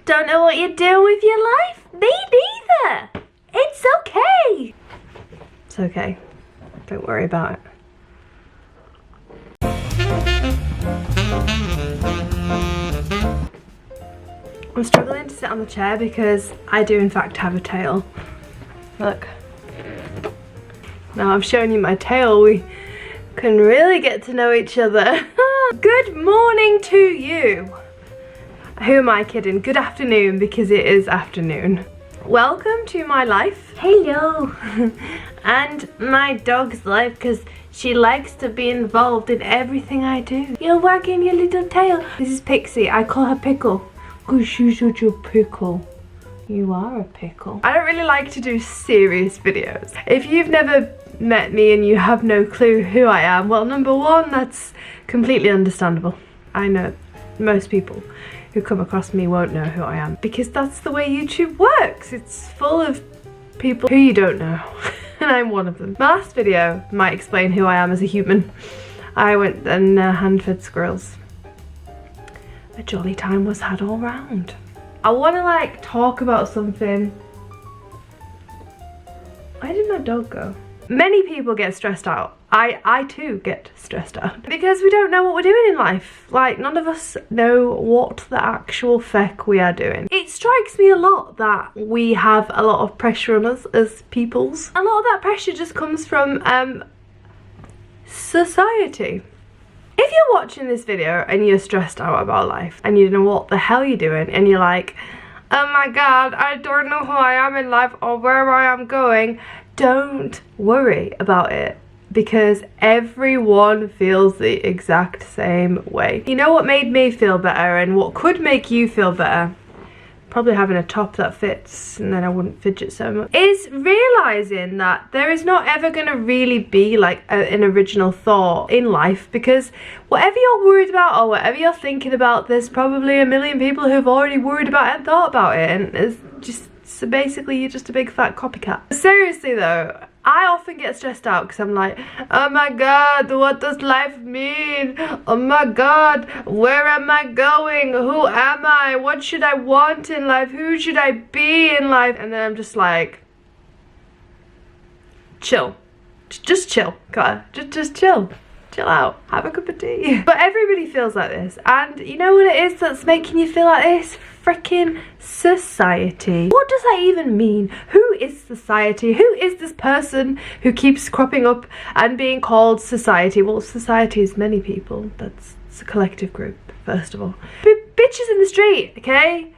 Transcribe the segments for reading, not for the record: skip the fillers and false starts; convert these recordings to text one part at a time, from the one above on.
Don't know what you're doing with your life? Me neither. It's okay. It's okay. Don't worry about it. I'm struggling to sit on the chair because I do in fact have a tail. Look. Now I've shown you my tail, we can really get to know each other. Good morning to you. Who am I kidding? Good afternoon, because it is afternoon. Welcome to my life. Hello. And my dog's life, because she likes to be involved in everything I do. You're wagging your little tail. This is Pixie. I call her Pickle. Because she's such a pickle. You are a pickle. I don't really like to do serious videos. If you've never met me and you have no clue who I am, well, number one, that's completely understandable. I know most people who come across me won't know who I am, because that's the way YouTube works. It's full of people who you don't know, and I'm one of them. My last video might explain who I am as a human. I went and hand-fed squirrels. A jolly time was had all round. I want to like talk about something. Where did my dog go? Many people get stressed out. I too get stressed out because we don't know what we're doing in life. Like, none of us know what the actual feck we are doing. It strikes me a lot that we have a lot of pressure on us as peoples. A lot of that pressure just comes from society. If you're watching this video and you're stressed out about life and you don't know what the hell you're doing and you're like, oh my god, I don't know who I am in life or where I am going, don't worry about it, because everyone feels the exact same way. You know what made me feel better and what could make you feel better? Probably having a top that fits and then I wouldn't fidget so much. Is realising that there is not ever going to really be like an original thought in life, because whatever you're worried about or whatever you're thinking about, there's probably a million people who've already worried about it and thought about it, and it's just, so basically you're just a big fat copycat. Seriously though, I often get stressed out because I'm like, oh my god, what does life mean? Oh my god, where am I going? Who am I? What should I want in life? Who should I be in life? And then I'm just like, chill. Just chill. Just chill. Chill out. Have a cup of tea. But everybody feels like this. And you know what it is that's making you feel like this? Freaking society. What does that even mean? Who is society? Who is this person who keeps cropping up and being called society? Well, society is many people. It's a collective group, first of all. Bitches in the street, okay?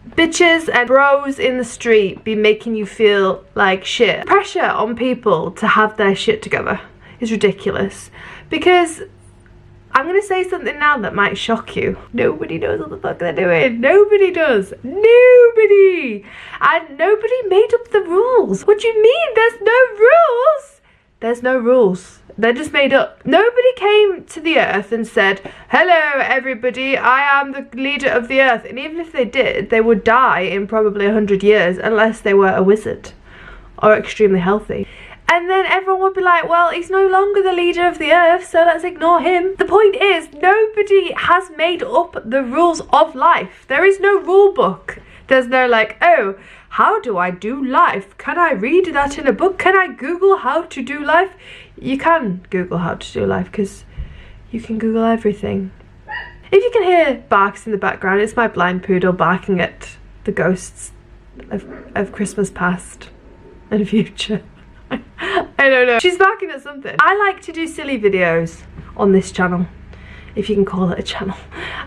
Bitches and bros in the street be making you feel like shit. Pressure on people to have their shit together is ridiculous, because I'm going to say something now that might shock you. Nobody knows what the fuck they're doing. Nobody does. Nobody. And nobody made up the rules. What do you mean there's no rules? There's no rules. They're just made up. Nobody came to the earth and said, hello everybody, I am the leader of the earth. And even if they did, they would die in probably 100 years unless they were a wizard or extremely healthy. And then everyone would be like, well, he's no longer the leader of the earth, so let's ignore him. The point is, nobody has made up the rules of life. There is no rule book. There's no like, oh, how do I do life? Can I read that in a book? Can I Google how to do life? You can Google how to do life, because you can Google everything. If you can hear barks in the background, it's my blind poodle barking at the ghosts of Christmas past and future. I don't know. She's barking at something. I like to do silly videos on this channel, if you can call it a channel.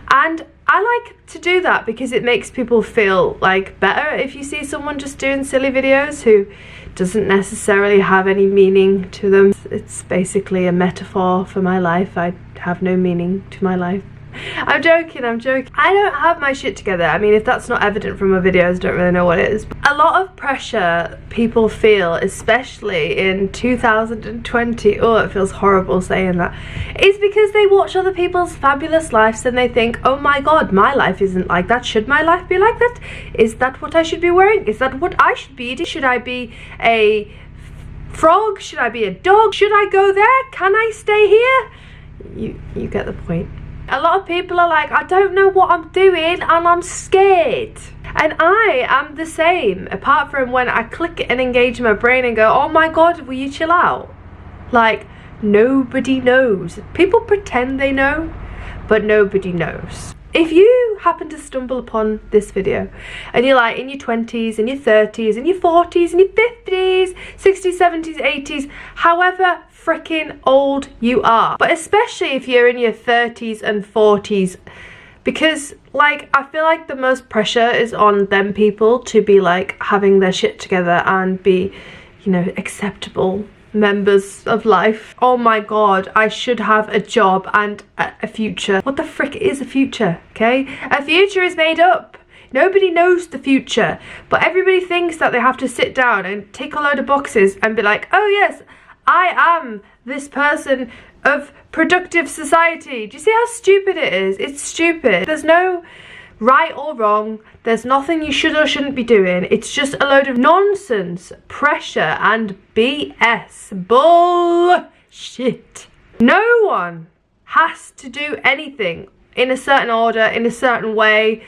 And I like to do that because it makes people feel like better if you see someone just doing silly videos who doesn't necessarily have any meaning to them. It's basically a metaphor for my life. I have no meaning to my life. I'm joking. I don't have my shit together. I mean, if that's not evident from my videos, I don't really know what is. A lot of pressure people feel, especially in 2020, oh, it feels horrible saying that, is because they watch other people's fabulous lives and they think, oh my god, my life isn't like that. Should my life be like that? Is that what I should be wearing? Is that what I should be eating? Should I be a frog? Should I be a dog? Should I go there? Can I stay here? You get the point. A lot of people are like, I don't know what I'm doing and I'm scared. And I am the same, apart from when I click and engage my brain and go, oh my god, will you chill out? Like, nobody knows. People pretend they know, but nobody knows. If you happen to stumble upon this video and you're like in your 20s and your 30s and your 40s and your 50s, 60s, 70s, 80s, however freaking old you are, but especially if you're in your 30s and 40s, because like I feel like the most pressure is on them people to be like having their shit together and be, you know, acceptable members of life. Oh my god, I should have a job and a future. What the frick is a future? Okay, a future is made up. Nobody knows the future, but everybody thinks that they have to sit down and tick a load of boxes and be like, oh yes, I am this person of productive society. Do you see how stupid it is? It's stupid. There's no right or wrong. There's nothing you should or shouldn't be doing. It's just a load of nonsense, pressure and BS. Bullshit. No one has to do anything in a certain order, in a certain way,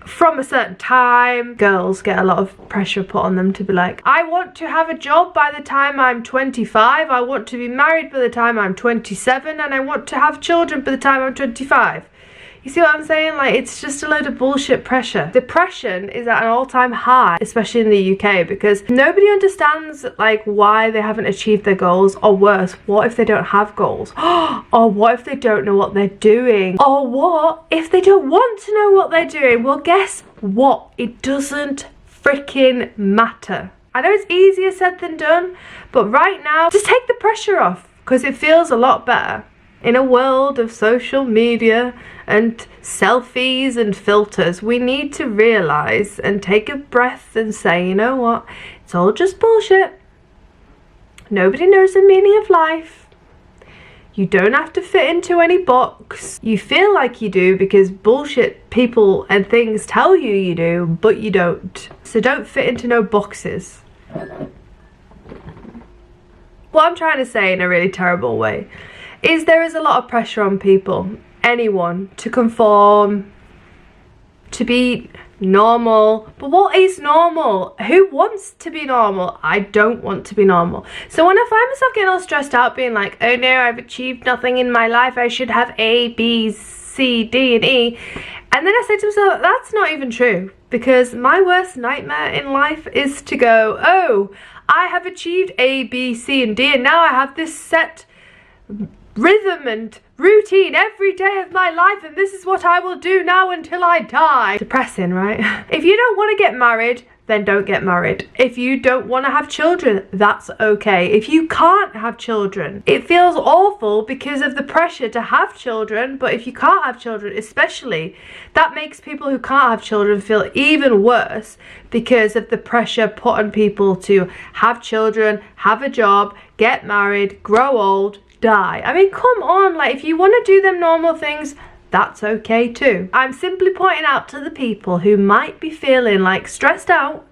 from a certain time. Girls get a lot of pressure put on them to be like, I want to have a job by the time I'm 25, I want to be married by the time I'm 27, and I want to have children by the time I'm 25. You see what I'm saying? Like, it's just a load of bullshit pressure. Depression is at an all-time high, especially in the UK, because nobody understands like why they haven't achieved their goals, or worse, what if they don't have goals? Or what if they don't know what they're doing? Or what if they don't want to know what they're doing? Well, guess what? It doesn't freaking matter. I know it's easier said than done, but right now, just take the pressure off, because it feels a lot better. In a world of social media and selfies and filters, we need to realise and take a breath and say, you know what, it's all just bullshit. Nobody knows the meaning of life. You don't have to fit into any box. You feel like you do because bullshit people and things tell you you do, but you don't. So don't fit into no boxes. What I'm trying to say in a really terrible way is there is a lot of pressure on people, anyone, to conform, to be normal. But what is normal? Who wants to be normal? I don't want to be normal. So when I find myself getting all stressed out, being like, oh no, I've achieved nothing in my life, I should have A, B, C, D and E, and then I say to myself, that's not even true, because my worst nightmare in life is to go, oh, I have achieved A, B, C and D, and now I have this set rhythm and routine every day of my life, and this is what I will do now until I die. Depressing, right? If you don't want to get married, then don't get married. If you don't want to have children, that's okay. If you can't have children, it feels awful because of the pressure to have children, but if you can't have children especially, that makes people who can't have children feel even worse because of the pressure put on people to have children, have a job, get married, grow old, die. I mean, come on, like, if you want to do them normal things, that's okay too. I'm simply pointing out to the people who might be feeling like stressed out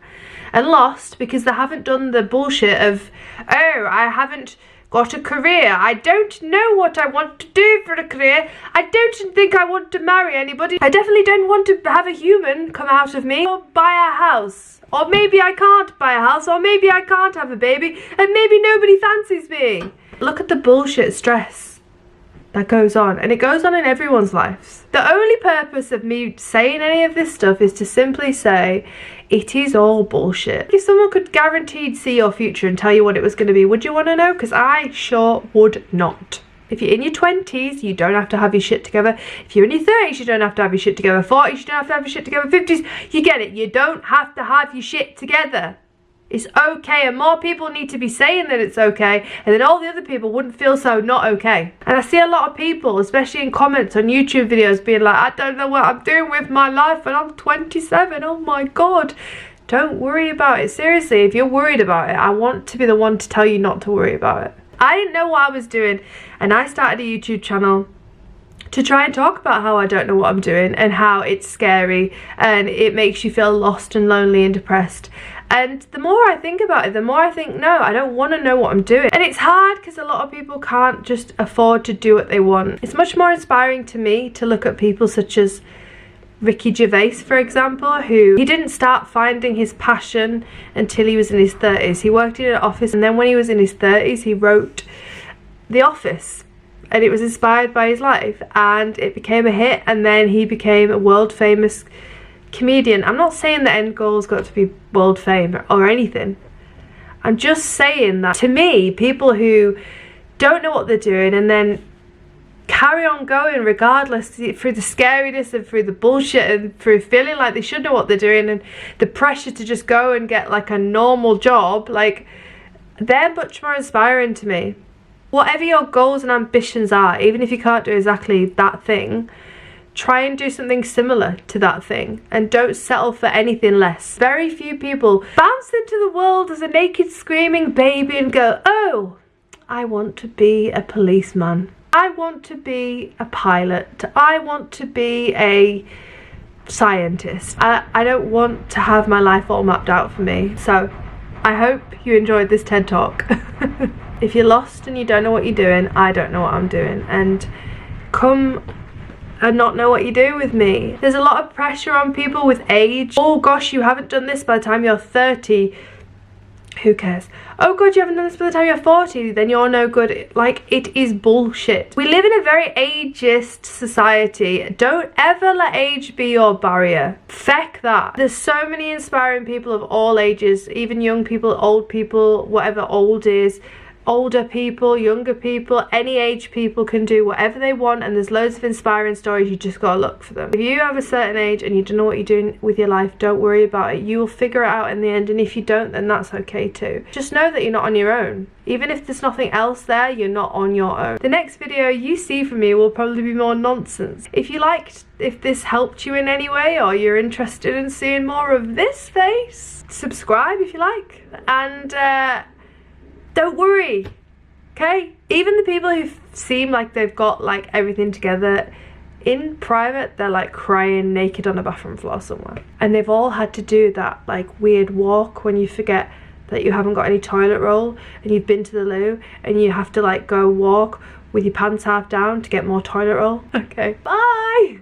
and lost because they haven't done the bullshit of, oh, I haven't got a career, I don't know what I want to do for a career, I don't think I want to marry anybody, I definitely don't want to have a human come out of me, or buy a house, or maybe I can't buy a house, or maybe I can't have a baby, and maybe nobody fancies me. Look at the bullshit stress that goes on, and it goes on in everyone's lives. The only purpose of me saying any of this stuff is to simply say it is all bullshit. If someone could guaranteed see your future and tell you what it was going to be, would you want to know? Because I sure would not. If you're in your 20s, you don't have to have your shit together. If you're in your 30s, you don't have to have your shit together. 40s, you don't have to have your shit together. 50s, you get it. You don't have to have your shit together. It's okay, and more people need to be saying that it's okay, and then all the other people wouldn't feel so not okay. And I see a lot of people, especially in comments on YouTube videos, being like, I don't know what I'm doing with my life and I'm 27, oh my god. Don't worry about it. Seriously, if you're worried about it, I want to be the one to tell you not to worry about it. I didn't know what I was doing, and I started a YouTube channel to try and talk about how I don't know what I'm doing and how it's scary and it makes you feel lost and lonely and depressed. And the more I think about it, the more I think, no, I don't want to know what I'm doing. And it's hard because a lot of people can't just afford to do what they want. It's much more inspiring to me to look at people such as Ricky Gervais, for example, who he didn't start finding his passion until he was in his 30s. He worked in an office, and then when he was in his 30s, he wrote The Office, and it was inspired by his life, and it became a hit, and then he became a world famous comedian. I'm not saying the end goal's got to be world fame or anything. I'm just saying that to me, people who don't know what they're doing and then carry on going regardless, through the scariness and through the bullshit and through feeling like they should know what they're doing and the pressure to just go and get like a normal job, like, they're much more inspiring to me. Whatever your goals and ambitions are, even if you can't do exactly that thing, try and do something similar to that thing and don't settle for anything less. Very few people bounce into the world as a naked screaming baby and go, oh, I want to be a policeman, I want to be a pilot, I want to be a scientist. I don't want to have my life all mapped out for me. So I hope you enjoyed this TED Talk. If you're lost and you don't know what you're doing, I don't know what I'm doing, and come and not know what you do with me. There's a lot of pressure on people with age. Oh gosh, you haven't done this by the time you're 30. Who cares? Oh god, you haven't done this by the time you're 40, then you're no good. Like, it is bullshit. We live in a very ageist society. Don't ever let age be your barrier. Feck that. There's so many inspiring people of all ages, even young people, old people, whatever old is. Older people, younger people, any age people can do whatever they want, and there's loads of inspiring stories. You just gotta look for them. If you have a certain age and you don't know what you're doing with your life, don't worry about it. You will figure it out in the end, and if you don't, then that's okay too. Just know that you're not on your own. Even if there's nothing else there, you're not on your own. The next video you see from me will probably be more nonsense. If this helped you in any way, or you're interested in seeing more of this face, subscribe if you like, and don't worry, okay? Even the people who seem like they've got like everything together, in private they're like crying naked on a bathroom floor somewhere, and they've all had to do that like weird walk when you forget that you haven't got any toilet roll and you've been to the loo and you have to like go walk with your pants half down to get more toilet roll. Okay, bye.